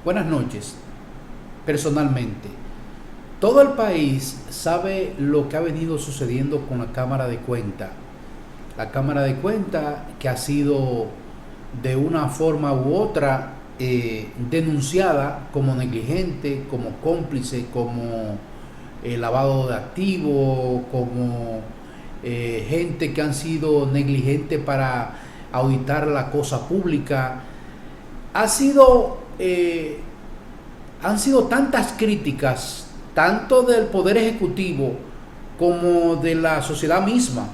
Buenas noches. Personalmente, todo el país sabe lo que ha venido sucediendo con la Cámara de Cuentas. La Cámara de Cuentas que ha sido de una forma u otra denunciada como negligente, como cómplice, como lavado de activos, como gente que han sido negligentes para auditar la cosa pública. Ha sido, han sido tantas críticas, tanto del Poder Ejecutivo como de la sociedad misma,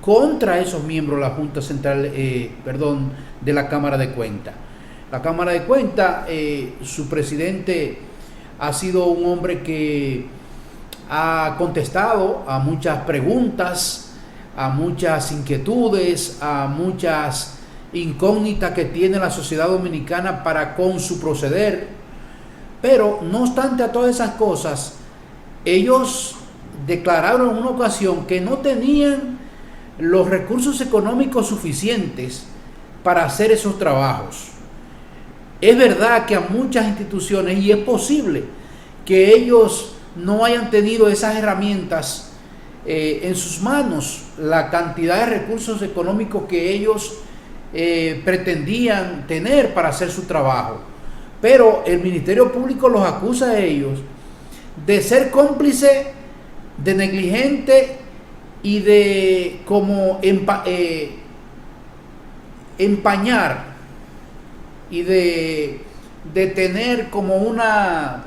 contra esos miembros de la Junta Central, de la Cámara de Cuentas. La Cámara de Cuentas, su presidente ha sido un hombre que ha contestado a muchas preguntas, a muchas inquietudes, a muchas incógnitas que tiene la sociedad dominicana para con su proceder. Pero no obstante a todas esas cosas, ellos declararon en una ocasión que no tenían los recursos económicos suficientes para hacer esos trabajos. Es verdad que a muchas instituciones, y es posible que ellos no hayan tenido esas herramientas en sus manos, la cantidad de recursos económicos que ellos pretendían tener para hacer su trabajo. Pero el Ministerio Público los acusa a ellos de ser cómplice, de negligente y de como empañar y de tener como una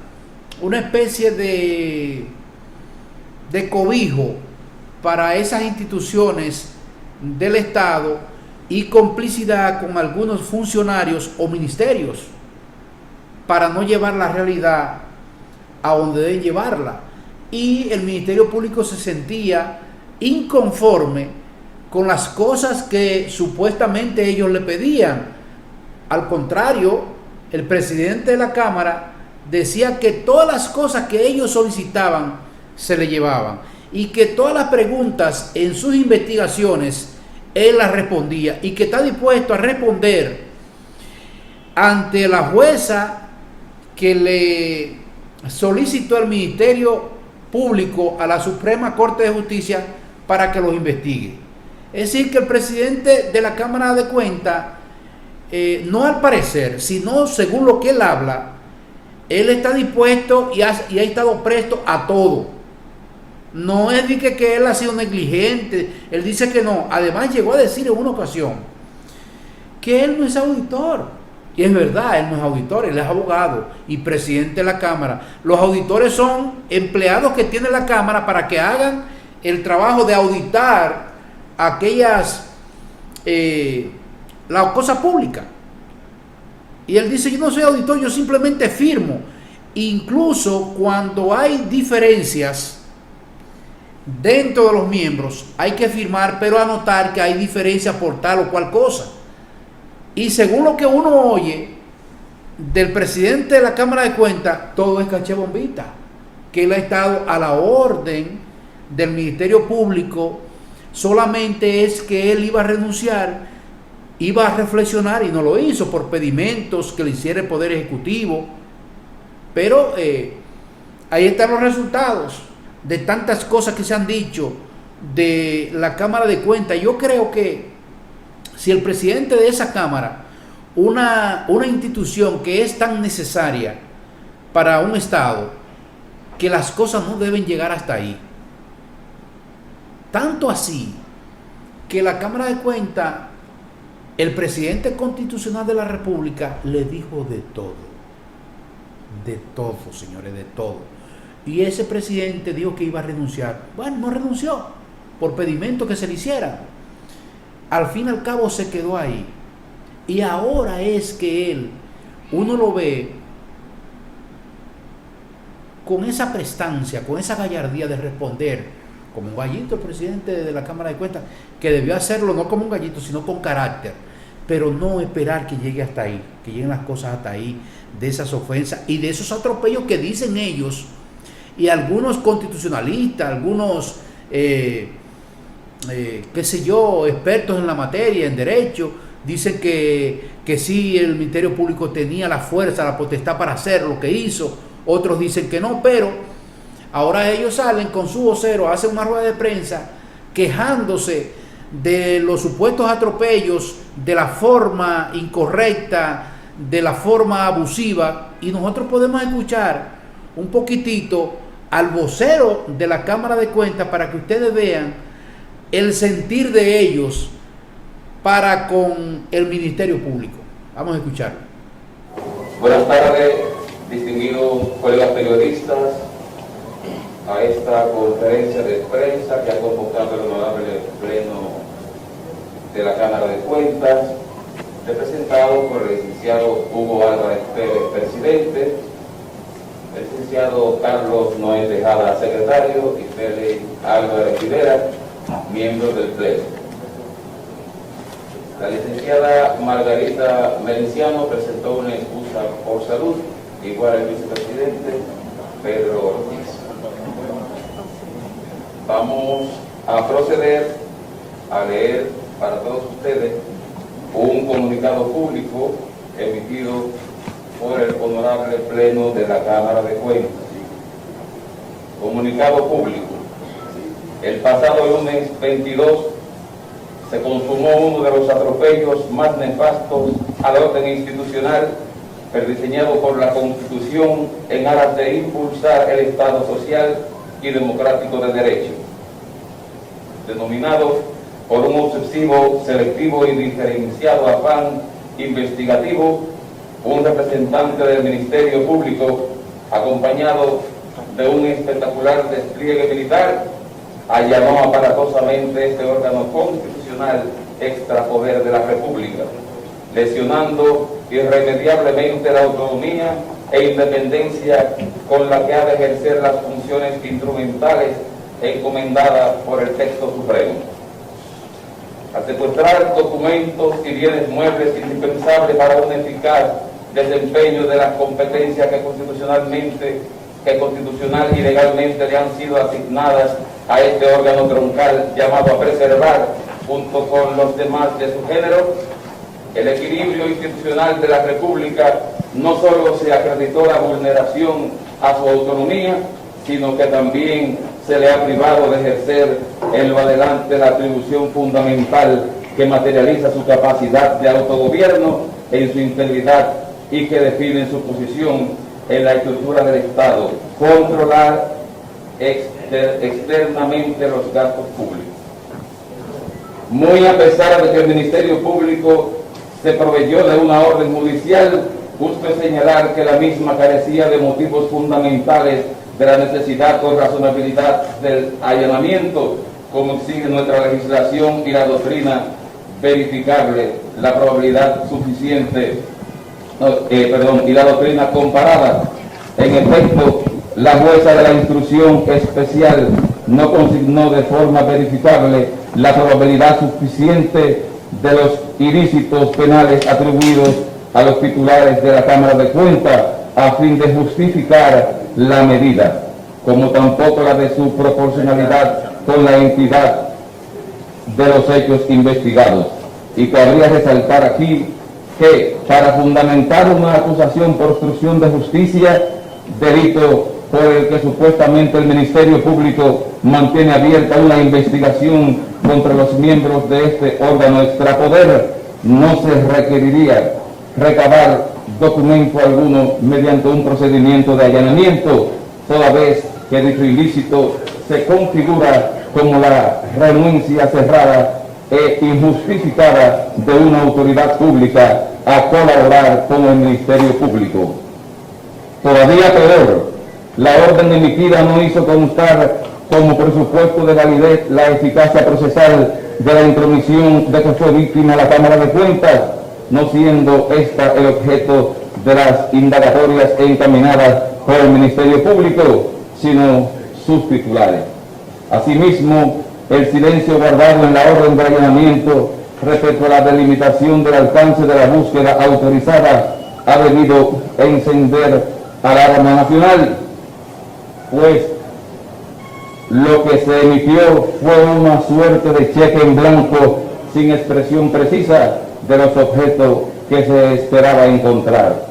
especie de cobijo para esas instituciones del Estado y complicidad con algunos funcionarios o ministerios para no llevar la realidad a donde deben llevarla. Y el Ministerio Público se sentía inconforme con las cosas que supuestamente ellos le pedían. Al contrario, el presidente de la Cámara decía que todas las cosas que ellos solicitaban se le llevaban y que todas las preguntas en sus investigaciones él las respondía y que está dispuesto a responder ante la jueza que le solicitó al Ministerio Público a la Suprema Corte de Justicia para que los investigue. Es decir, que el presidente de la Cámara de Cuentas, no al parecer, sino según lo que él habla, él está dispuesto y ha estado presto a todo. No es de que él ha sido negligente, él dice que no. Además llegó a decir en una ocasión que él no es auditor. Y es verdad, él no es auditor, él es abogado y presidente de la Cámara. Los auditores son empleados que tiene la Cámara para que hagan el trabajo de auditar aquellas, la cosa pública. Y él dice, yo no soy auditor, yo simplemente firmo. Incluso cuando hay diferencias dentro de los miembros, hay que firmar, pero anotar que hay diferencias por tal o cual cosa. Y según lo que uno oye del presidente de la Cámara de Cuentas, todo es caché bombita, que él ha estado a la orden del Ministerio Público, solamente es que él iba a renunciar, iba a reflexionar y no lo hizo por pedimentos que le hiciera el Poder Ejecutivo. Pero ahí están los resultados de tantas cosas que se han dicho de la Cámara de Cuentas. Yo creo que si el presidente de esa Cámara, una institución que es tan necesaria para un Estado, que las cosas no deben llegar hasta ahí. Tanto así que la Cámara de Cuentas, el presidente constitucional de la República le dijo de todo, señores, de todo. Y ese presidente dijo que iba a renunciar. Bueno, no renunció por pedimento que se le hiciera. Al fin y al cabo se quedó ahí. Y ahora es que él, uno lo ve con esa prestancia, con esa gallardía de responder como un gallito, el presidente de la Cámara de Cuentas, que debió hacerlo no como un gallito, sino con carácter, pero no esperar que llegue hasta ahí, que lleguen las cosas hasta ahí, de esas ofensas y de esos atropellos que dicen ellos, y algunos constitucionalistas, algunos qué sé yo, expertos en la materia, en derecho, dicen que sí, el Ministerio Público tenía la fuerza, la potestad para hacer lo que hizo, otros dicen que no, pero ahora ellos salen con su vocero, hacen una rueda de prensa quejándose de los supuestos atropellos, de la forma incorrecta, de la forma abusiva, y nosotros podemos escuchar un poquitito al vocero de la Cámara de Cuentas para que ustedes vean el sentir de ellos para con el Ministerio Público. Vamos a escucharlo. Buenas tardes, distinguidos colegas periodistas, a esta conferencia de prensa que ha convocado el honorable Pleno de la Cámara de Cuentas, representado por el licenciado Hugo Álvarez Pérez, presidente, el licenciado Carlos Noel Tejada, secretario, y Félix Álvarez Rivera, miembros del Pleno. La licenciada Margarita Melenciano presentó una excusa por salud, igual el vicepresidente Pedro Ortiz. Vamos a proceder a leer para todos ustedes un comunicado público emitido por el honorable Pleno de la Cámara de Cuentas. Comunicado público. El pasado lunes 22 se consumó uno de los atropellos más nefastos al orden institucional rediseñado por la Constitución en aras de impulsar el Estado social y democrático de derecho, denominado por un obsesivo, selectivo y diferenciado afán investigativo. Un representante del Ministerio Público, acompañado de un espectacular despliegue militar, allanó aparatosamente este órgano constitucional extrapoder de la República, lesionando irremediablemente la autonomía e independencia con la que ha de ejercer las funciones instrumentales encomendadas por el texto supremo. Al secuestrar documentos y bienes muebles indispensables para un eficaz desempeño de las competencias que constitucional y legalmente le han sido asignadas a este órgano troncal llamado a preservar, junto con los demás de su género, el equilibrio institucional de la República, no solo se acreditó la vulneración a su autonomía, sino que también se le ha privado de ejercer en lo adelante la atribución fundamental que materializa su capacidad de autogobierno en su integridad y que define su posición en la estructura del Estado: controlar externamente los gastos públicos. Muy a pesar de que el Ministerio Público se proveyó de una orden judicial, justo es señalar que la misma carecía de motivos fundamentales de la necesidad o razonabilidad del allanamiento, como exige nuestra legislación y la doctrina verificable, la probabilidad suficiente, y la doctrina comparada. En efecto, la jueza de la instrucción especial no consignó de forma verificable la probabilidad suficiente de los ilícitos penales atribuidos a los titulares de la Cámara de Cuentas a fin de justificar la medida, como tampoco la de su proporcionalidad con la entidad de los hechos investigados. Y cabría resaltar aquí que para fundamentar una acusación por obstrucción de justicia, delito por el que supuestamente el Ministerio Público mantiene abierta una investigación contra los miembros de este órgano extrapoder, no se requeriría recabar documento alguno mediante un procedimiento de allanamiento, toda vez que dicho ilícito se configura como la renuncia cerrada e injustificada de una autoridad pública a colaborar con el Ministerio Público. Todavía peor, la orden emitida no hizo constar como presupuesto de validez la eficacia procesal de la intromisión de que fue víctima la Cámara de Cuentas, no siendo esta el objeto de las indagatorias encaminadas por el Ministerio Público, sino sus titulares. Asimismo, el silencio guardado en la orden de allanamiento respecto a la delimitación del alcance de la búsqueda autorizada ha debido encender alarma nacional, pues lo que se emitió fue una suerte de cheque en blanco sin expresión precisa, de los objetos que se esperaba encontrar.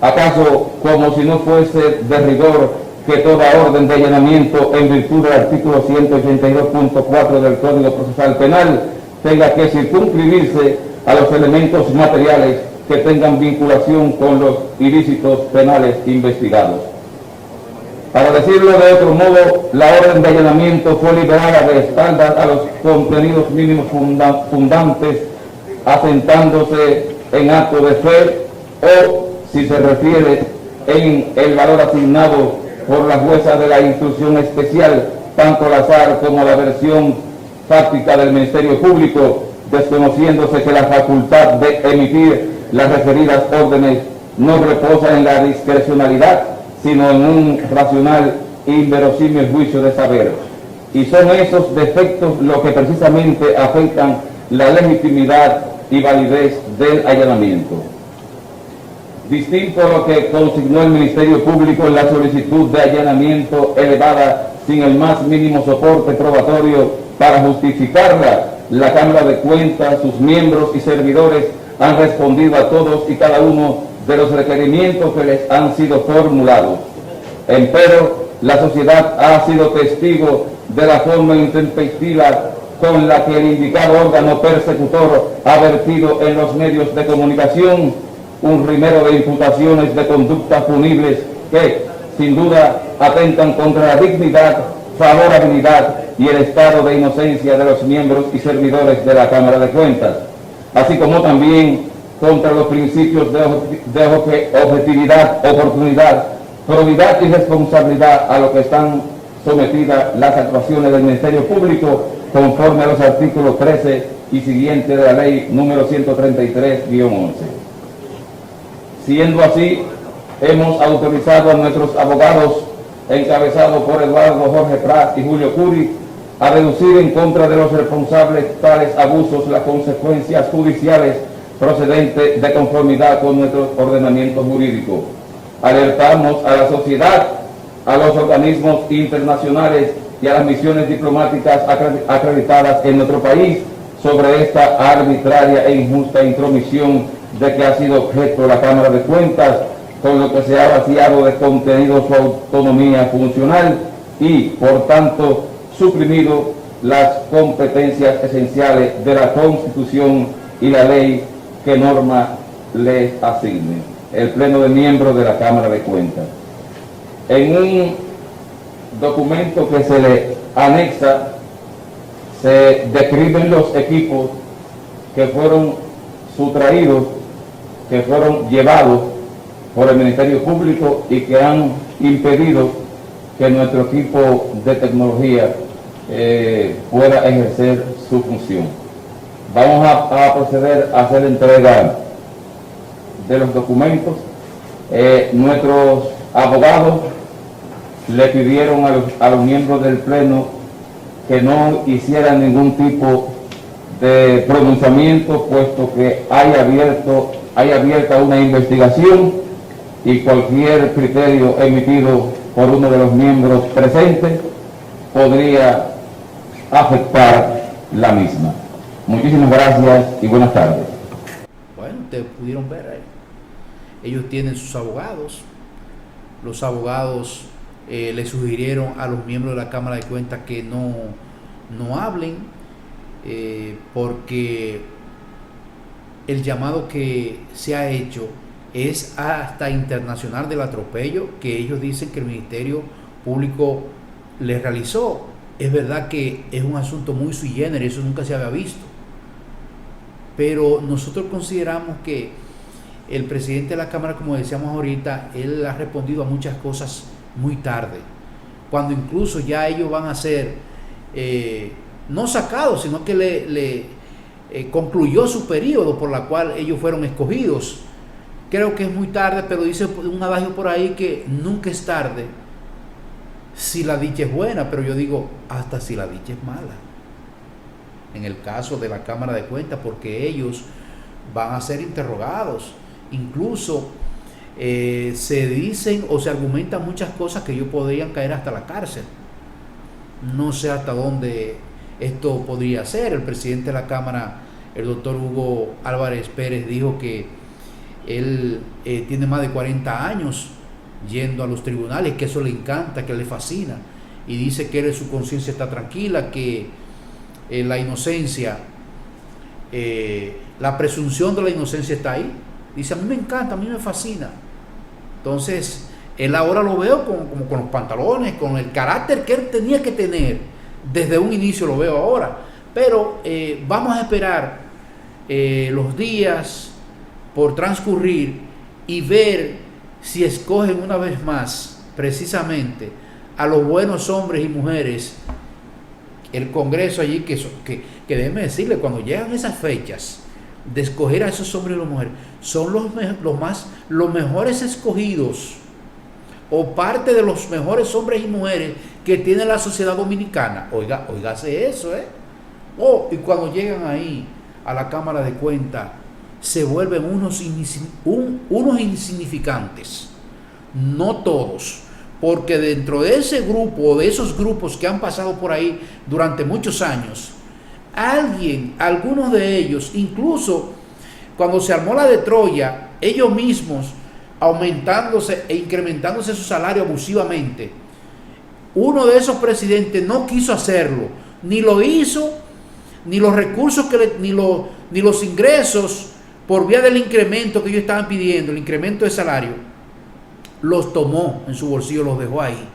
¿Acaso, como si no fuese de rigor, que toda orden de allanamiento en virtud del artículo 182.4 del Código Procesal Penal tenga que circunscribirse a los elementos materiales que tengan vinculación con los ilícitos penales investigados? Para decirlo de otro modo, la orden de allanamiento fue liberada de espaldas a los contenidos mínimos fundantes, asentándose en acto de fe o, si se refiere, en el valor asignado por la jueza de la instrucción especial, tanto Lazar como la versión fáctica del Ministerio Público, desconociéndose que la facultad de emitir las referidas órdenes no reposa en la discrecionalidad, sino en un racional e inverosímil juicio de saber. Y son esos defectos los que precisamente afectan la legitimidad y validez del allanamiento. Distinto a lo que consignó el Ministerio Público en la solicitud de allanamiento elevada sin el más mínimo soporte probatorio para justificarla, la Cámara de Cuentas, sus miembros y servidores han respondido a todos y cada uno de los requerimientos que les han sido formulados. Empero, la sociedad ha sido testigo de la forma intempestiva con la que el indicado órgano persecutor ha vertido en los medios de comunicación un rimero de imputaciones de conductas punibles que, sin duda, atentan contra la dignidad, favorabilidad y el estado de inocencia de los miembros y servidores de la Cámara de Cuentas, así como también contra los principios de objetividad, oportunidad, probidad y responsabilidad a lo que están sometidas las actuaciones del Ministerio Público conforme a los artículos 13 y siguientes de la Ley número 133-11. Siendo así, hemos autorizado a nuestros abogados, encabezados por Eduardo Jorge Prat y Julio Curi, a deducir en contra de los responsables de tales abusos las consecuencias judiciales procedentes de conformidad con nuestro ordenamiento jurídico. Alertamos a la sociedad, a los organismos internacionales y a las misiones diplomáticas acreditadas en nuestro país sobre esta arbitraria e injusta intromisión de que ha sido objeto la Cámara de Cuentas, con lo que se ha vaciado de contenido su autonomía funcional y, por tanto, suprimido las competencias esenciales de la Constitución y la ley que norma les asigne. El Pleno de Miembros de la Cámara de Cuentas. En un documento que se le anexa, se describen los equipos que fueron sustraídos, que fueron llevados por el Ministerio Público y que han impedido que nuestro equipo de tecnología pueda ejercer su función. Vamos a proceder a hacer entrega de los documentos. Nuestros abogados le pidieron a los miembros del Pleno que no hicieran ningún tipo de pronunciamiento, puesto que hay abierta una investigación y cualquier criterio emitido por uno de los miembros presentes podría afectar la misma. Muchísimas gracias y buenas tardes. Bueno, ustedes pudieron ver ahí. Ellos tienen sus abogados. Los abogados le sugirieron a los miembros de la Cámara de Cuentas que no hablen, porque el llamado que se ha hecho es hasta internacional del atropello que ellos dicen que el Ministerio Público les realizó. Es verdad que es un asunto muy sui generis, eso nunca se había visto, pero nosotros consideramos que el presidente de la Cámara, como decíamos ahorita, él ha respondido a muchas cosas muy tarde, cuando incluso ya ellos van a ser no sacados, sino que le concluyó su periodo por la cual ellos fueron escogidos. Creo que es muy tarde, pero dice un adagio por ahí que nunca es tarde si la dicha es buena, pero yo digo hasta si la dicha es mala, en el caso de la Cámara de Cuentas, porque ellos van a ser interrogados. Incluso se dicen o se argumentan muchas cosas que ellos podrían caer hasta la cárcel. No sé hasta dónde esto podría ser. El presidente de la Cámara el doctor Hugo Álvarez Pérez dijo que él tiene más de 40 años yendo a los tribunales, que eso le encanta, que le fascina, y dice que su conciencia está tranquila, que la inocencia, la presunción de la inocencia está ahí. Dice, a mí me encanta, a mí me fascina. Entonces, él ahora lo veo como con los pantalones, con el carácter que él tenía que tener. Desde un inicio lo veo ahora. Pero vamos a esperar los días por transcurrir y ver si escogen una vez más, precisamente, a los buenos hombres y mujeres, el Congreso allí, que déjeme decirle, cuando llegan esas fechas de escoger a esos hombres y las mujeres, son los mejores escogidos, o parte de los mejores hombres y mujeres que tiene la sociedad dominicana. Óigase eso, y cuando llegan ahí a la Cámara de Cuentas, se vuelven unos insignificantes. No todos, porque dentro de ese grupo, o de esos grupos que han pasado por ahí durante muchos años, algunos de ellos, incluso cuando se armó la de Troya, ellos mismos aumentándose e incrementándose su salario abusivamente, uno de esos presidentes no quiso hacerlo, ni lo hizo, ni los recursos ni los ingresos por vía del incremento que ellos estaban pidiendo, el incremento de salario, los tomó en su bolsillo, los dejó ahí.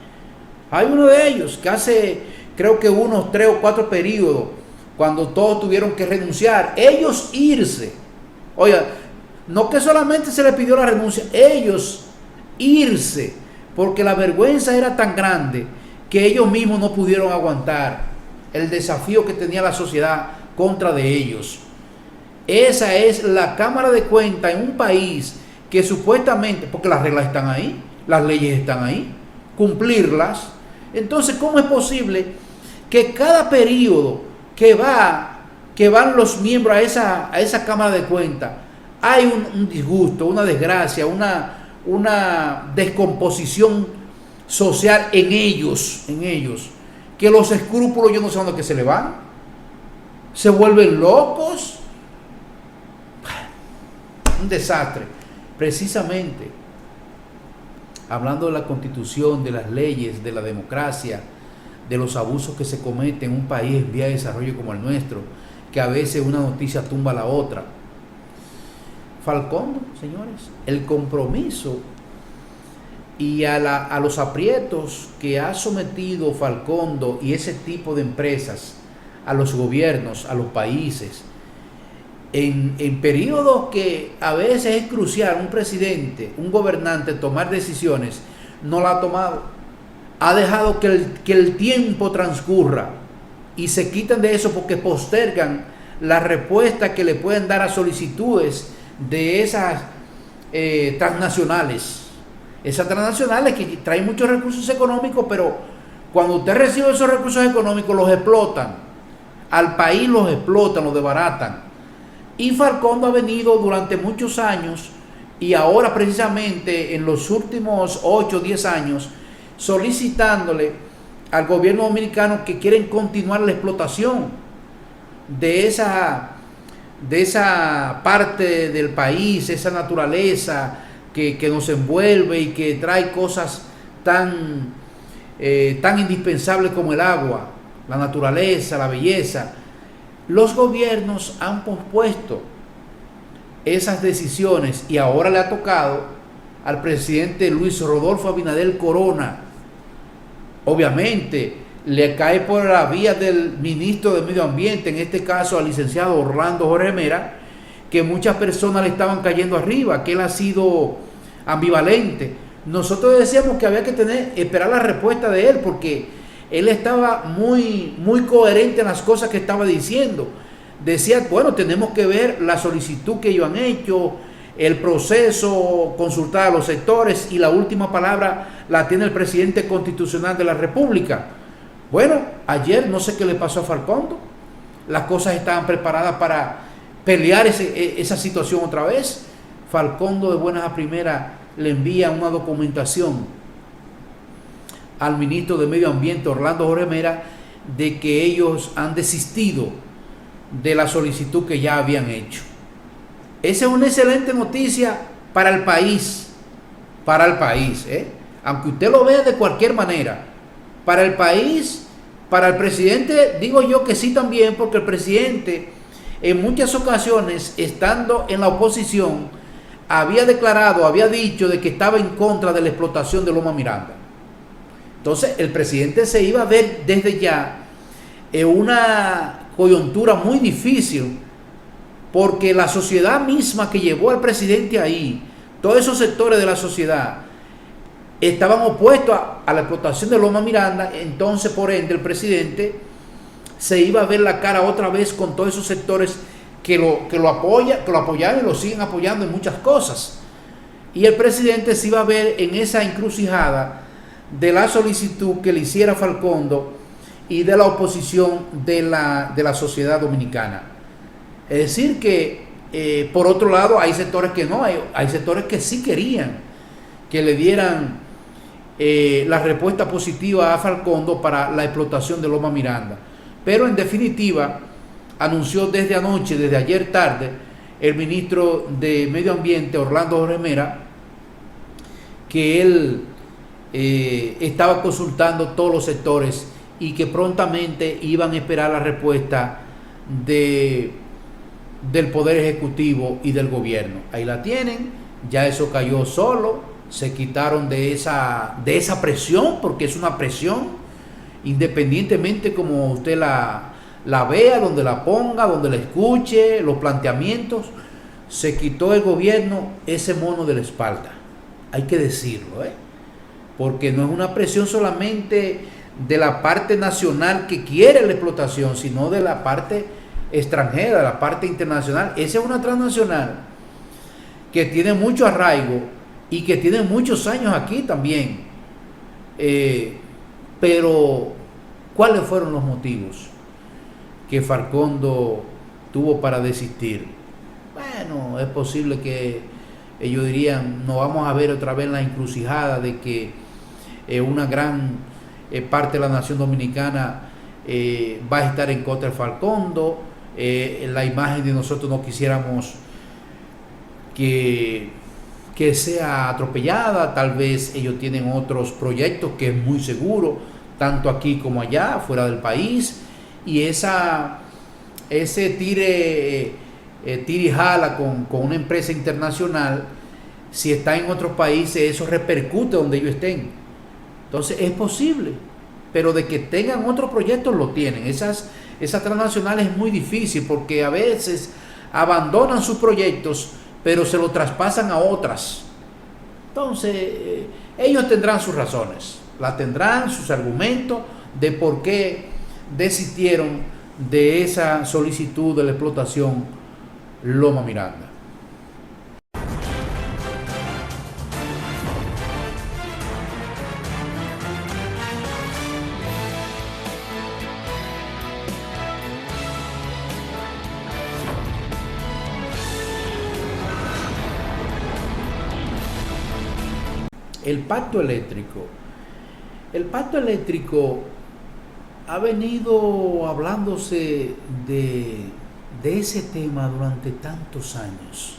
Hay uno de ellos que hace, creo que unos 3 o 4 periodos, cuando todos tuvieron que renunciar, ellos irse. Oiga, no que solamente se les pidió la renuncia, ellos irse, porque la vergüenza era tan grande que ellos mismos no pudieron aguantar el desafío que tenía la sociedad contra de ellos. Esa es la Cámara de Cuentas en un país que supuestamente, porque las reglas están ahí, las leyes están ahí, cumplirlas. Entonces, ¿cómo es posible que cada periodo que van los miembros a esa Cámara de Cuentas, hay un disgusto, una desgracia, una descomposición social en ellos, que los escrúpulos, yo no sé dónde que se le van, se vuelven locos? Un desastre. Precisamente, hablando de la Constitución, de las leyes, de la democracia, de los abusos que se cometen en un país en vía de desarrollo como el nuestro, que a veces una noticia tumba a la otra. Falcón, señores, el compromiso y a los aprietos que ha sometido Falcondo y ese tipo de empresas a los gobiernos, a los países, en periodos que a veces es crucial un presidente, un gobernante tomar decisiones, no la ha tomado. Ha dejado que el tiempo transcurra y se quitan de eso porque postergan la respuesta que le pueden dar a solicitudes de esas transnacionales. Esas transnacionales que traen muchos recursos económicos, pero cuando usted recibe esos recursos económicos los explotan. Al país los explotan, los desbaratan. Y Falcón ha venido durante muchos años y ahora precisamente en los últimos 8 o 10 años solicitándole al gobierno dominicano que quieren continuar la explotación de esa parte del país, esa naturaleza que nos envuelve y que trae cosas tan indispensables como el agua, la naturaleza, la belleza. Los gobiernos han pospuesto esas decisiones y ahora le ha tocado al presidente Luis Rodolfo Abinader Corona. Obviamente le cae por la vía del ministro de Medio Ambiente, en este caso al licenciado Orlando Jorge Mera, que muchas personas le estaban cayendo arriba, que él ha sido ambivalente. Nosotros decíamos que había que esperar la respuesta de él, porque él estaba muy coherente en las cosas que estaba diciendo. Decía, bueno, tenemos que ver la solicitud que ellos han hecho, el proceso, consultar a los sectores, y la última palabra la tiene el presidente constitucional de la República. Bueno, ayer no sé qué le pasó a Falcón. Las cosas estaban preparadas para pelear esa situación otra vez. Falcón de buenas a primeras le envía una documentación al ministro de Medio Ambiente, Orlando Jorge Mera, de que ellos han desistido de la solicitud que ya habían hecho. Esa es una excelente noticia para el país, aunque usted lo vea de cualquier manera, para el país, para el presidente, digo yo que sí también, porque el presidente en muchas ocasiones, estando en la oposición, había dicho de que estaba en contra de la explotación de Loma Miranda. Entonces el presidente se iba a ver desde ya en una coyuntura muy difícil, porque la sociedad misma que llevó al presidente ahí, todos esos sectores de la sociedad estaban opuestos a la explotación de Loma Miranda. Entonces, por ende, el presidente se iba a ver la cara otra vez con todos esos sectores que lo apoyaron y lo siguen apoyando en muchas cosas. Y el presidente se iba a ver en esa encrucijada de la solicitud que le hiciera Falcondo y de la oposición de la sociedad dominicana. Es decir que, por otro lado, hay sectores que no, hay sectores que sí querían que le dieran la respuesta positiva a Falcondo para la explotación de Loma Miranda. Pero en definitiva, anunció desde anoche, desde ayer tarde, el ministro de Medio Ambiente, Orlando Jorge Mera, que él estaba consultando todos los sectores y que prontamente iban a esperar la respuesta del Poder Ejecutivo y del gobierno. Ahí la tienen, ya eso cayó solo, se quitaron de esa presión, porque es una presión, independientemente como usted la vea, donde la ponga, donde la escuche, los planteamientos, se quitó el gobierno ese mono de la espalda. Hay que decirlo, porque no es una presión solamente de la parte nacional que quiere la explotación, sino de la parte extranjera, de la parte internacional. Esa es una transnacional que tiene mucho arraigo y que tiene muchos años aquí también. Pero, ¿cuáles fueron los motivos que Falcondo tuvo para desistir? Bueno, es posible que ellos dirían, nos vamos a ver otra vez la encrucijada de que una gran parte de la nación dominicana va a estar en contra de Falcondo. La imagen de nosotros no quisiéramos que sea atropellada. Tal vez ellos tienen otros proyectos que es muy seguro, tanto aquí como allá, fuera del país, y ese tire y jala con una empresa internacional, si está en otros países, eso repercute donde ellos estén. Entonces es posible, pero de que tengan otros proyectos lo tienen. Esas transnacionales es muy difícil, porque a veces abandonan sus proyectos, pero se lo traspasan a otras. Entonces ellos tendrán sus razones, tendrán sus argumentos de por qué desistieron de esa solicitud de la explotación Loma Miranda. El pacto eléctrico. El pacto eléctrico ha venido hablándose de ese tema durante tantos años,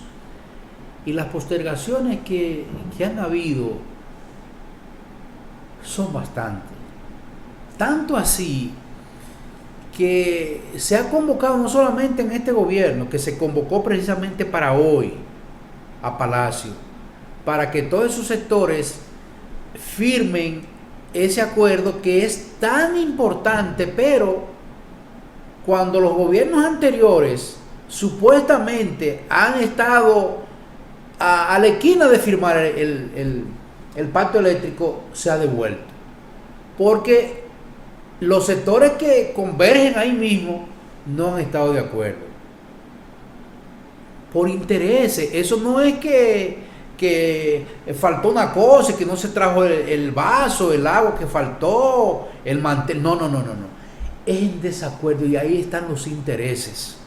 y las postergaciones que han habido son bastantes. Tanto así que se ha convocado, no solamente en este gobierno, que se convocó precisamente para hoy a Palacio, para que todos esos sectores firmen ese acuerdo que es tan importante. Pero cuando los gobiernos anteriores supuestamente han estado a la esquina de firmar el pacto eléctrico, se ha devuelto, porque los sectores que convergen ahí mismo no han estado de acuerdo por intereses. Eso no es que faltó una cosa, que no se trajo el vaso, el agua que faltó, el mantel. No. Es en desacuerdo, y ahí están los intereses.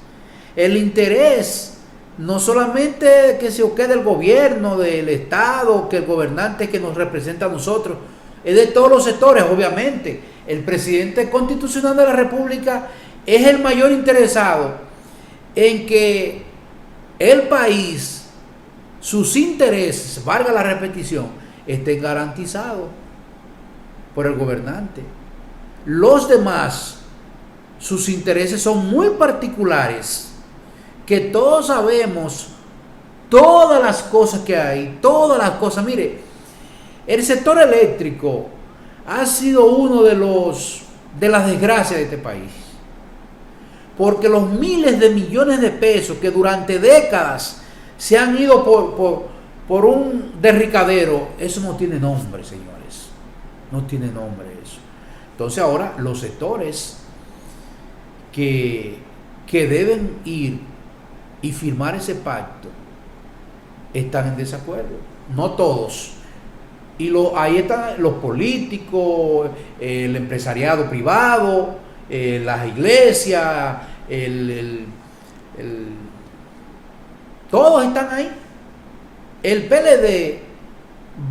El interés no solamente que se quede el gobierno, del Estado, que el gobernante que nos representa a nosotros, es de todos los sectores, obviamente. El presidente constitucional de la República es el mayor interesado en que el país, sus intereses, valga la repetición, estén garantizados por el gobernante. Los demás, sus intereses son muy particulares, que todos sabemos todas las cosas que hay, todas las cosas. Mire, el sector eléctrico ha sido uno de las desgracias de este país, porque los miles de millones de pesos que durante décadas se han ido por un derricadero, eso no tiene nombre, señores, no tiene nombre eso. Entonces ahora los sectores que deben ir y firmar ese pacto están en desacuerdo, no todos. Y ahí están los políticos, el empresariado privado, las iglesias, todos están ahí. El PLD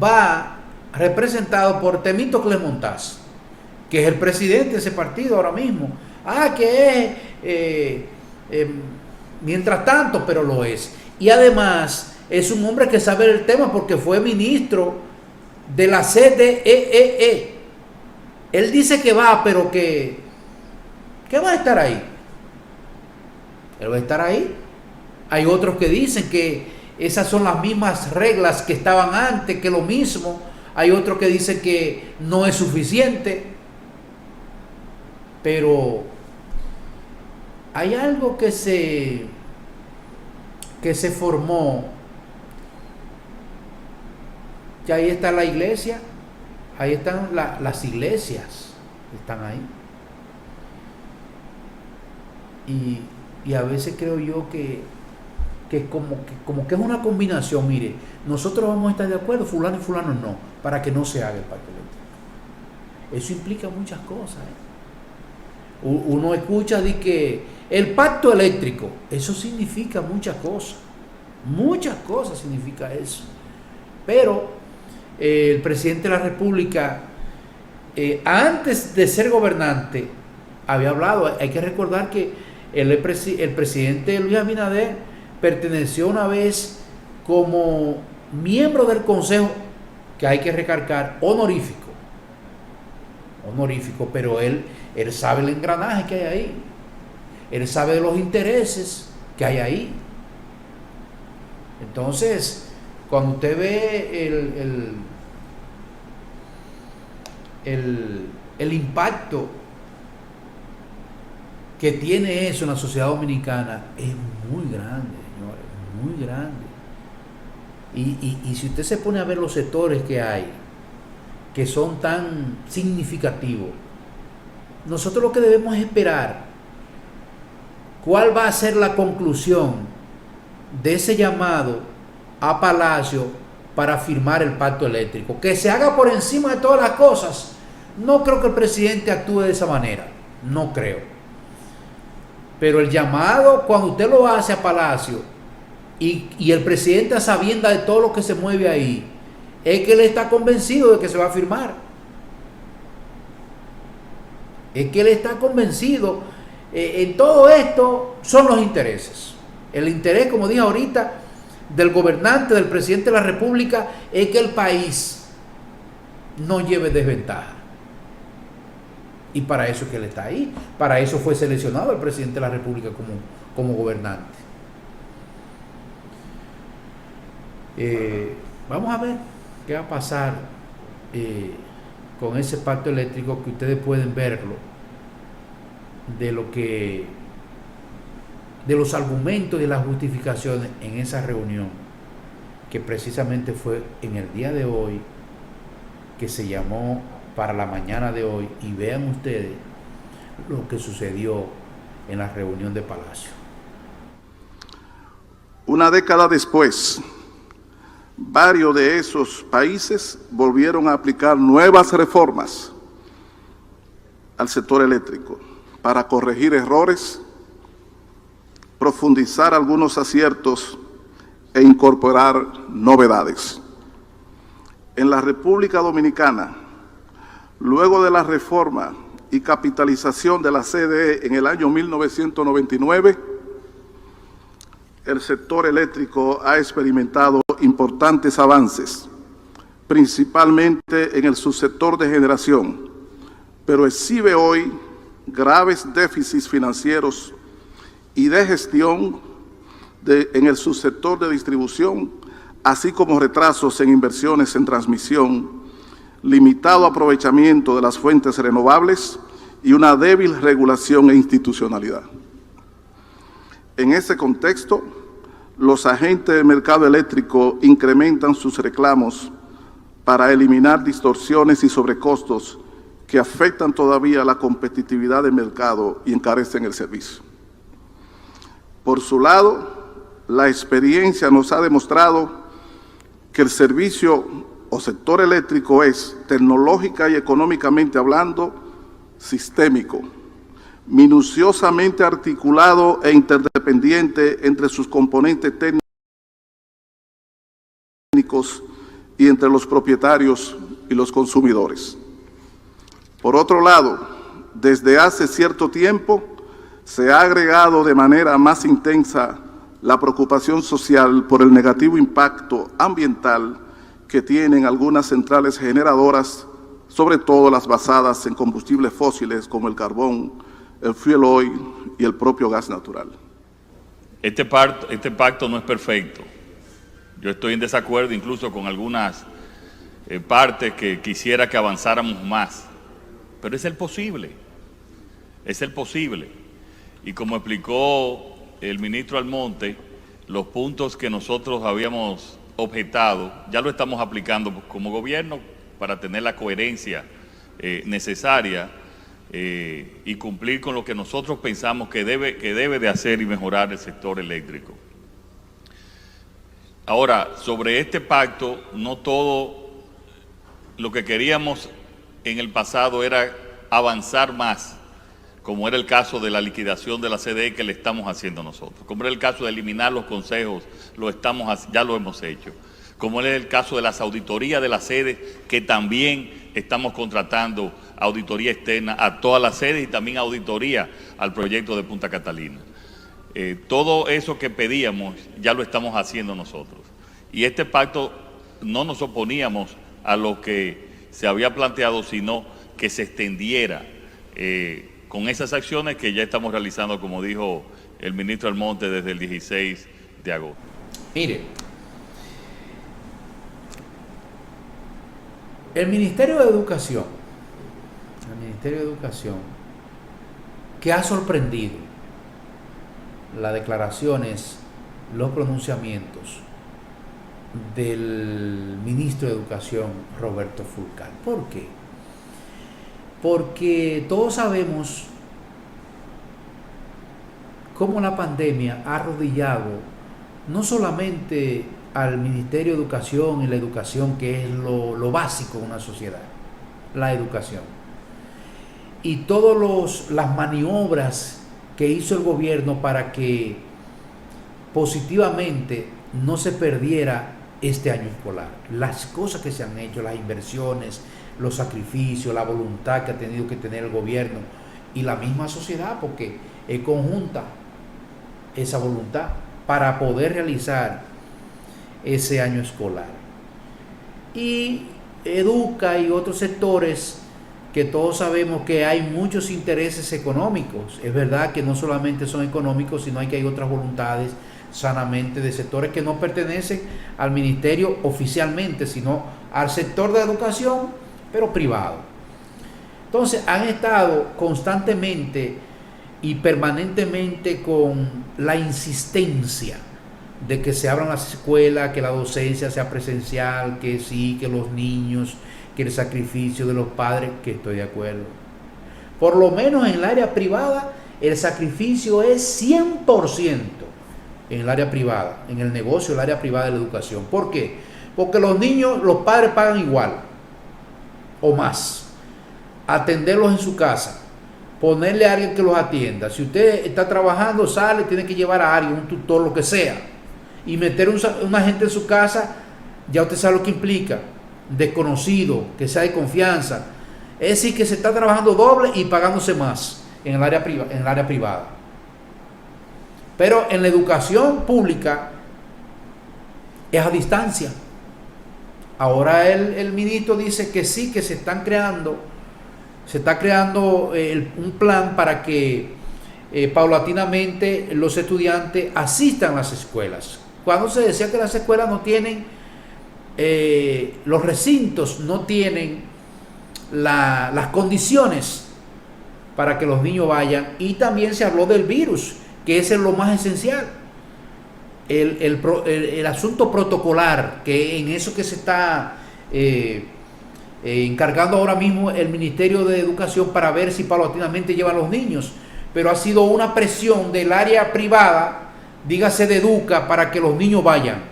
va representado por Temístocles Montaz, que es el presidente de ese partido ahora mismo. Que es, mientras tanto, pero lo es. Y además es un hombre que sabe el tema porque fue ministro de la CDEE. Él dice que va, pero que va a estar ahí. Él va a estar ahí. Hay otros que dicen que esas son las mismas reglas que estaban antes, que lo mismo. Hay otros que dicen que no es suficiente. Pero hay algo que se formó, que ahí está la iglesia, ahí están las iglesias, están ahí. Y a veces creo yo que como que es una combinación. Mire, nosotros vamos a estar de acuerdo, fulano y fulano no, para que no se haga el pacto eléctrico. Eso implica muchas cosas, Uno escucha de que el pacto eléctrico, eso significa muchas cosas significa eso. Pero el presidente de la República, antes de ser gobernante, había hablado. Hay que recordar que el presidente Luis Abinader perteneció una vez como miembro del Consejo, que hay que recalcar, honorífico, pero él sabe el engranaje que hay ahí, él sabe de los intereses que hay ahí. Entonces, cuando usted ve el impacto que tiene eso en la sociedad dominicana, es muy grande, señores, muy grande. Y si usted se pone a ver los sectores que hay, que son tan significativos, nosotros lo que debemos es esperar cuál va a ser la conclusión de ese llamado a Palacio para firmar el pacto eléctrico. Que se haga por encima de todas las cosas. No creo que el presidente actúe de esa manera, no creo. Pero el llamado, cuando usted lo hace a Palacio y el presidente, a sabiendas de todo lo que se mueve ahí, es que él está convencido de que se va a firmar. Es que él está convencido. En todo esto son los intereses. El interés, como dije ahorita, del gobernante, del presidente de la República, es que el país no lleve desventaja. Y para eso es que él está ahí. Para eso fue seleccionado el presidente de la República como gobernante. Vamos a ver qué va a pasar con ese pacto eléctrico, que ustedes pueden verlo, de los argumentos y las justificaciones en esa reunión, que precisamente fue en el día de hoy, que se llamó para la mañana de hoy. Y vean ustedes lo que sucedió en la reunión de Palacio. Una década después, varios de esos países volvieron a aplicar nuevas reformas al sector eléctrico para corregir errores, profundizar algunos aciertos e incorporar novedades. En la República Dominicana, luego de la reforma y capitalización de la CDE en el año 1999, el sector eléctrico ha experimentado importantes avances, principalmente en el subsector de generación, pero exhibe hoy graves déficits financieros y de gestión en el subsector de distribución, así como retrasos en inversiones en transmisión, limitado aprovechamiento de las fuentes renovables y una débil regulación e institucionalidad. En ese contexto, los agentes del mercado eléctrico incrementan sus reclamos para eliminar distorsiones y sobrecostos que afectan todavía la competitividad del mercado y encarecen el servicio. Por su lado, la experiencia nos ha demostrado que el servicio o sector eléctrico es, tecnológica y económicamente hablando, sistémico, minuciosamente articulado e interdependiente entre sus componentes técnicos y entre los propietarios y los consumidores. Por otro lado, desde hace cierto tiempo se ha agregado de manera más intensa la preocupación social por el negativo impacto ambiental que tienen algunas centrales generadoras, sobre todo las basadas en combustibles fósiles como el carbón, el fuel oil y el propio gas natural. Este pacto no es perfecto. Yo estoy en desacuerdo incluso con algunas partes que quisiera que avanzáramos más, pero es el posible, Y como explicó el ministro Almonte, los puntos que nosotros habíamos objetado, ya lo estamos aplicando como gobierno para tener la coherencia necesaria y cumplir con lo que nosotros pensamos que debe de hacer y mejorar el sector eléctrico. Ahora, sobre este pacto, no todo lo que queríamos en el pasado era avanzar más, como era el caso de la liquidación de la CDE que le estamos haciendo nosotros, como era el caso de eliminar los consejos, ya lo hemos hecho, como era el caso de las auditorías de las sedes, que también estamos contratando auditoría externa a todas las sedes y también auditoría al proyecto de Punta Catalina. Todo eso que pedíamos ya lo estamos haciendo nosotros. Y este pacto no nos oponíamos a lo que se había planteado, sino que se extendiera con esas acciones que ya estamos realizando, como dijo el ministro Almonte, desde el 16 de agosto. Mire, el Ministerio de Educación, que ha sorprendido las declaraciones, los pronunciamientos del ministro de Educación, Roberto Fulcar. ¿Por qué? Porque todos sabemos cómo la pandemia ha arrodillado no solamente al Ministerio de Educación y la educación, que es lo básico de una sociedad, la educación, y todas las maniobras que hizo el gobierno para que positivamente no se perdiera este año escolar. Las cosas que se han hecho, las inversiones, los sacrificios, la voluntad que ha tenido que tener el gobierno y la misma sociedad, porque es conjunta esa voluntad para poder realizar ese año escolar. Y Educa y otros sectores que todos sabemos que hay muchos intereses económicos. Es verdad que no solamente son económicos, sino que hay otras voluntades sanamente de sectores que no pertenecen al ministerio oficialmente, sino al sector de educación, pero privado. Entonces han estado constantemente y permanentemente con la insistencia de que se abran las escuelas, que la docencia sea presencial, que sí, que los niños, que el sacrificio de los padres, que estoy de acuerdo. Por lo menos en el área privada, el sacrificio es 100% en el área privada, en el negocio, el área privada de la educación. ¿Por qué? Porque los niños, los padres pagan igual o más. Atenderlos en su casa, ponerle a alguien que los atienda. Si usted está trabajando, sale, tiene que llevar a alguien, un tutor, lo que sea, y meter una gente en su casa, ya usted sabe lo que implica. Desconocido, que sea de confianza. Es decir, que se está trabajando doble y pagándose más en el área privada. Pero en la educación pública es a distancia. Ahora el ministro dice que sí, que se está creando un plan para que paulatinamente los estudiantes asistan a las escuelas. Cuando se decía que las escuelas no tienen, los recintos no tienen las condiciones para que los niños vayan, y también se habló del virus, que ese es lo más esencial. El asunto protocolar, que en eso que se está encargando ahora mismo el Ministerio de Educación para ver si paulatinamente llevan los niños, pero ha sido una presión del área privada, dígase de Educa, para que los niños vayan.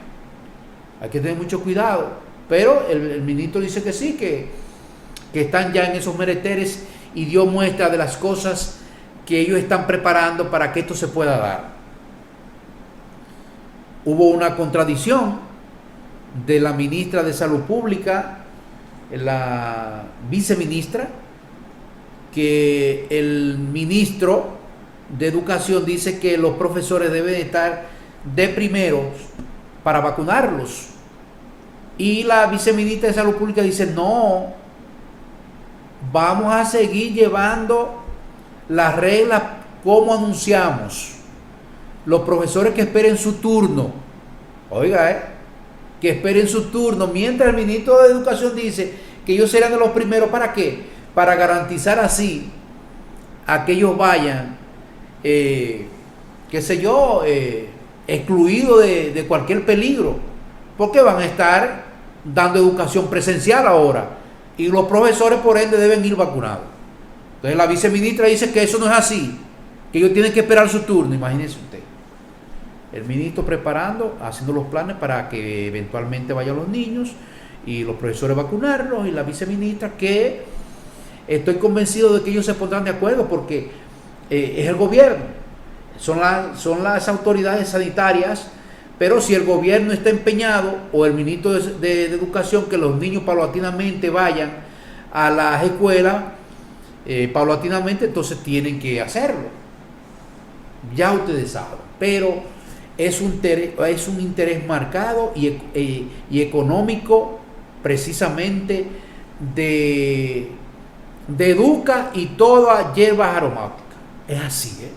Hay que tener mucho cuidado, pero el ministro dice que sí, que están ya en esos mereteres, y dio muestra de las cosas que ellos están preparando para que esto se pueda dar. Hubo una contradicción de la ministra de Salud Pública, la viceministra, que el ministro de Educación dice que los profesores deben estar de primeros para vacunarlos, y la viceministra de Salud Pública dice no, vamos a seguir llevando las reglas como anunciamos. Los profesores que esperen su turno, oiga, que esperen su turno, mientras el ministro de Educación dice que ellos serán de los primeros. ¿Para qué? Para garantizar así a que ellos vayan, qué sé yo, excluidos de cualquier peligro, porque van a estar dando educación presencial ahora, y los profesores por ende deben ir vacunados. Entonces la viceministra dice que eso no es así, que ellos tienen que esperar su turno. Imagínense usted, el ministro preparando, haciendo los planes para que eventualmente vayan los niños y los profesores vacunarlos, y la viceministra, que estoy convencido de que ellos se pondrán de acuerdo, porque es el gobierno, son las autoridades sanitarias. Pero si el gobierno está empeñado, o el ministro de Educación, que los niños paulatinamente vayan a las escuelas, paulatinamente, entonces tienen que hacerlo. Ya ustedes saben. Pero es un interés marcado y económico, precisamente, de Educa y todas hierbas aromáticas. Es así,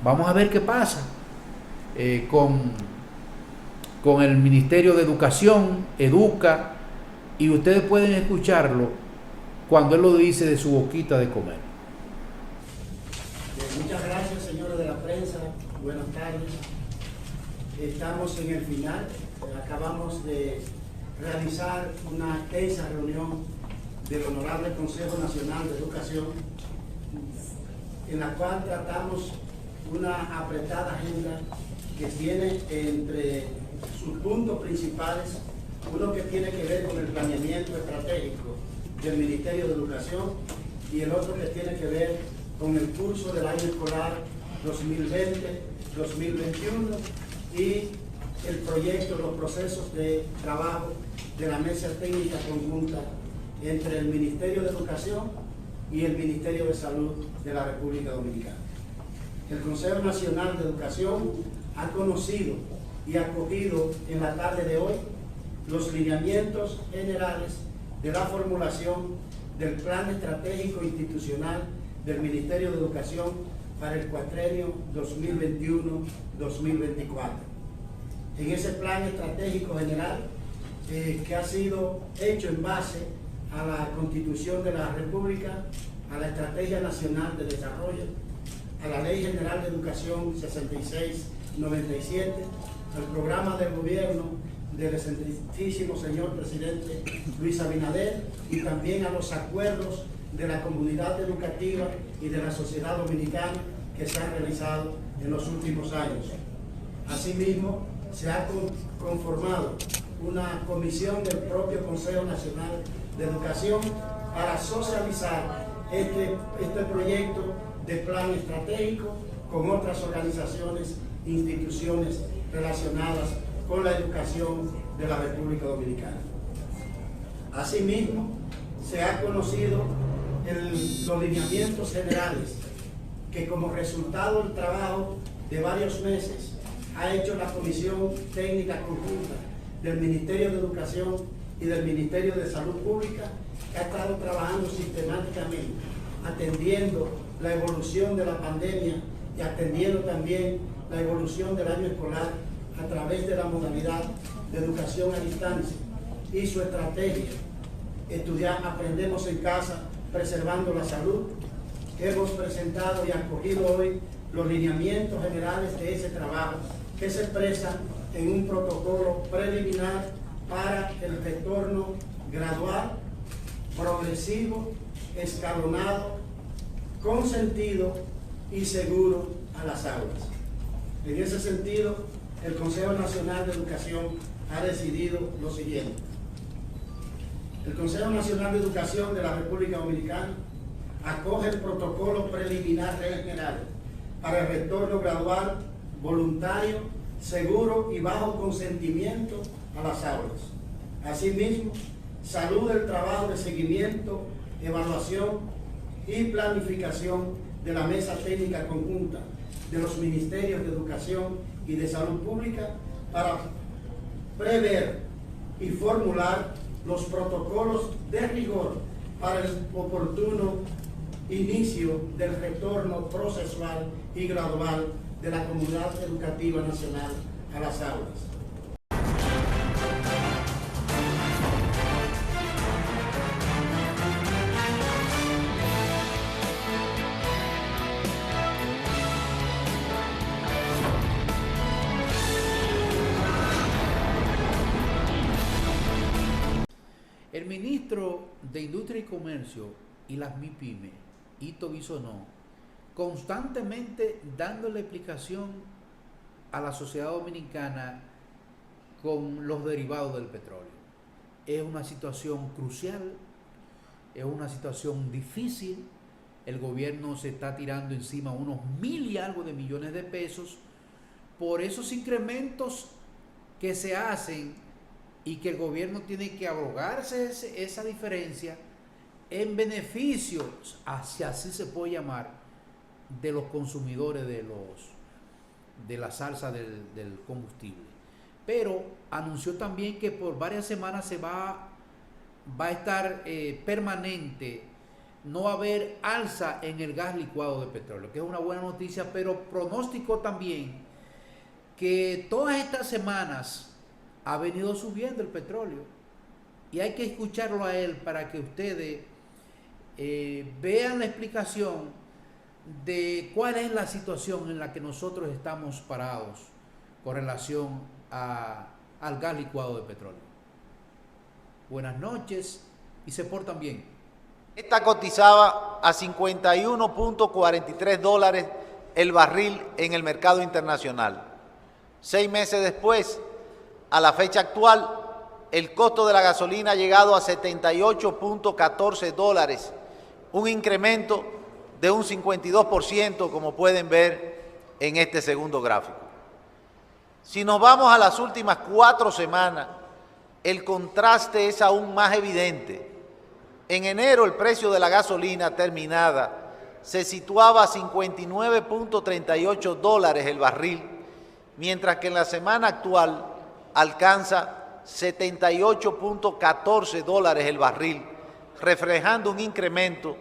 Vamos a ver qué pasa con el Ministerio de Educación, Educa, y ustedes pueden escucharlo cuando él lo dice de su boquita de comer. Muchas gracias, señores de la prensa. Buenas tardes. Estamos en el final. Acabamos de realizar una extensa reunión del Honorable Consejo Nacional de Educación, en la cual tratamos una apretada agenda que tiene entre sus puntos principales uno que tiene que ver con el planeamiento estratégico del Ministerio de Educación, y el otro que tiene que ver con el curso del año escolar 2020-2021 y el proyecto, los procesos de trabajo de la mesa técnica conjunta entre el Ministerio de Educación y el Ministerio de Salud de la República Dominicana. El Consejo Nacional de Educación ha conocido y acogido en la tarde de hoy los lineamientos generales de la formulación del Plan Estratégico Institucional del Ministerio de Educación para el cuatrenio 2021-2024. En ese plan estratégico general, que ha sido hecho en base a la Constitución de la República, a la Estrategia Nacional de Desarrollo, a la Ley General de Educación 6697, al programa del gobierno del excelentísimo señor presidente Luis Abinader, y también a los acuerdos de la comunidad educativa y de la sociedad dominicana que se han realizado en los últimos años. Asimismo, se ha conformado una comisión del propio Consejo Nacional de Educación para socializar este proyecto de plan estratégico con otras organizaciones e instituciones relacionadas con la educación de la República Dominicana. Asimismo, se ha conocido los lineamientos generales que, como resultado del trabajo de varios meses ha hecho la Comisión Técnica Conjunta del Ministerio de Educación y del Ministerio de Salud Pública, que ha estado trabajando sistemáticamente, atendiendo la evolución de la pandemia y atendiendo también la evolución del año escolar a través de la modalidad de educación a distancia y su estrategia. Estudiar, aprendemos en casa, preservando la salud. Hemos presentado y acogido hoy los lineamientos generales de ese trabajo, que se expresan en un protocolo preliminar para el retorno gradual, progresivo, escalonado, consentido y seguro a las aulas. En ese sentido, el Consejo Nacional de Educación ha decidido lo siguiente. El Consejo Nacional de Educación de la República Dominicana acoge el protocolo preliminar general para el retorno gradual, voluntario, seguro y bajo consentimiento a las aulas. Asimismo, saluda el trabajo de seguimiento, evaluación y planificación de la Mesa Técnica Conjunta de los Ministerios de Educación y de Salud Pública para prever y formular los protocolos de rigor para el oportuno inicio del retorno procesual y gradual de la comunidad educativa nacional a las aulas. El ministro de Industria y Comercio y las MIPYME, Ito Bisonó, constantemente dándole explicación a la sociedad dominicana con los derivados del petróleo. Es una situación crucial, es una situación difícil. El gobierno se está tirando encima unos 1.000 y algo de millones de pesos por esos incrementos que se hacen y que el gobierno tiene que abrogarse esa diferencia en beneficio, si así se puede llamar, de los consumidores de la salsa del combustible. Pero anunció también que por varias semanas se va a estar permanente, no va a haber alza en el gas licuado de petróleo, que es una buena noticia, pero pronosticó también que todas estas semanas ha venido subiendo el petróleo y hay que escucharlo a él para que ustedes vean la explicación de cuál es la situación en la que nosotros estamos parados con relación al gas licuado de petróleo. Buenas noches y se portan bien. Esta cotizaba a 51.43 dólares el barril en el mercado internacional. 6 meses después, a la fecha actual, el costo de la gasolina ha llegado a 78.14 dólares, un incremento de un 52%, como pueden ver en este segundo gráfico. Si nos vamos a las últimas 4 semanas, el contraste es aún más evidente. En enero el precio de la gasolina terminada se situaba a 59.38 dólares el barril, mientras que en la semana actual alcanza 78.14 dólares el barril, reflejando un incremento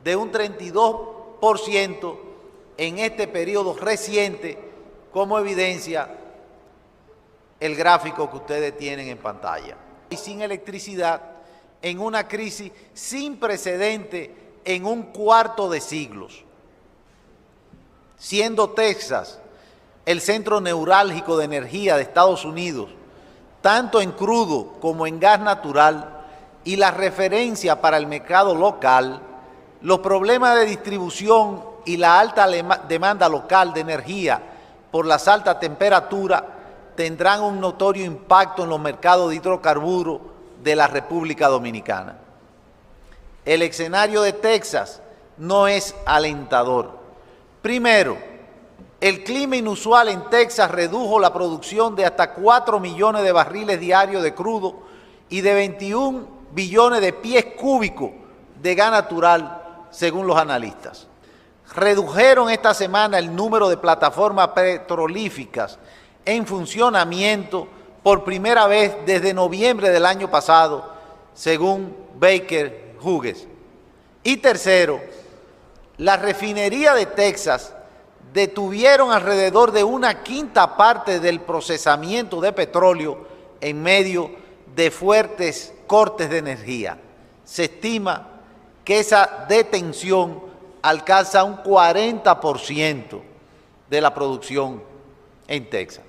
de un 32% en este periodo reciente, como evidencia el gráfico que ustedes tienen en pantalla. Y sin electricidad, en una crisis sin precedente en un cuarto de siglos, siendo Texas el centro neurálgico de energía de Estados Unidos, tanto en crudo como en gas natural, y la referencia para el mercado local, los problemas de distribución y la alta demanda local de energía por las altas temperaturas tendrán un notorio impacto en los mercados de hidrocarburos de la República Dominicana. El escenario de Texas no es alentador. Primero, el clima inusual en Texas redujo la producción de hasta 4 millones de barriles diarios de crudo y de 21 billones de pies cúbicos de gas natural, según los analistas. redujeron esta semana el número de plataformas petrolíferas en funcionamiento por primera vez desde noviembre del año pasado, según Baker Hughes. Y tercero, la refinería de Texas detuvieron alrededor de 1/5 parte del procesamiento de petróleo en medio de fuertes cortes de energía. Se estima que esa detención alcanza un 40% de la producción en Texas.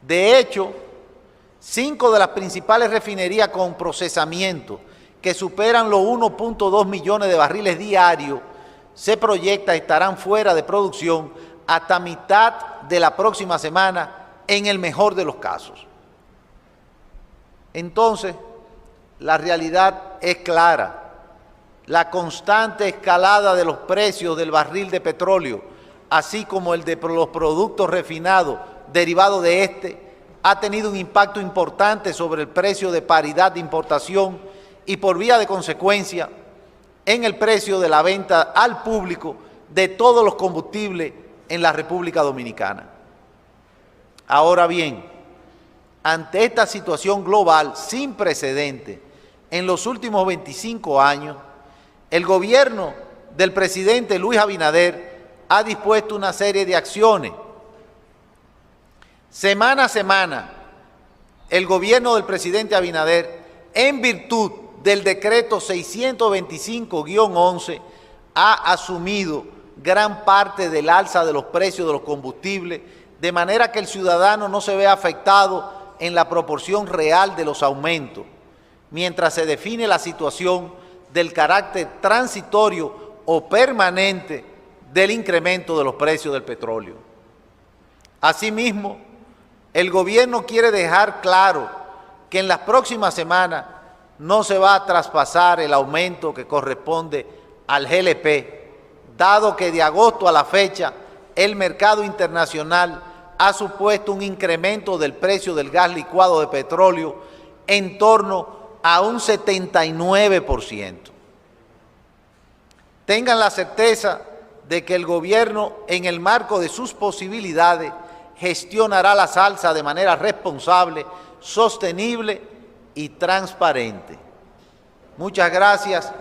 De hecho, 5 de las principales refinerías con procesamiento que superan los 1.2 millones de barriles diarios se proyecta estarán fuera de producción hasta mitad de la próxima semana, en el mejor de los casos. Entonces, la realidad es clara. La constante escalada de los precios del barril de petróleo, así como el de los productos refinados derivados de este, ha tenido un impacto importante sobre el precio de paridad de importación y, por vía de consecuencia, en el precio de la venta al público de todos los combustibles en la República Dominicana. Ahora bien, ante esta situación global sin precedentes en los últimos 25 años, el gobierno del presidente Luis Abinader ha dispuesto una serie de acciones. Semana a semana, el gobierno del presidente Abinader, en virtud del decreto 625-11, ha asumido gran parte del alza de los precios de los combustibles, de manera que el ciudadano no se vea afectado en la proporción real de los aumentos, mientras se define la situación del carácter transitorio o permanente del incremento de los precios del petróleo. Asimismo, el gobierno quiere dejar claro que en las próximas semanas no se va a traspasar el aumento que corresponde al GLP, dado que de agosto a la fecha el mercado internacional ha supuesto un incremento del precio del gas licuado de petróleo en torno a un 79%. Tengan la certeza de que el gobierno, en el marco de sus posibilidades, gestionará la alza de manera responsable, sostenible y transparente. Muchas gracias.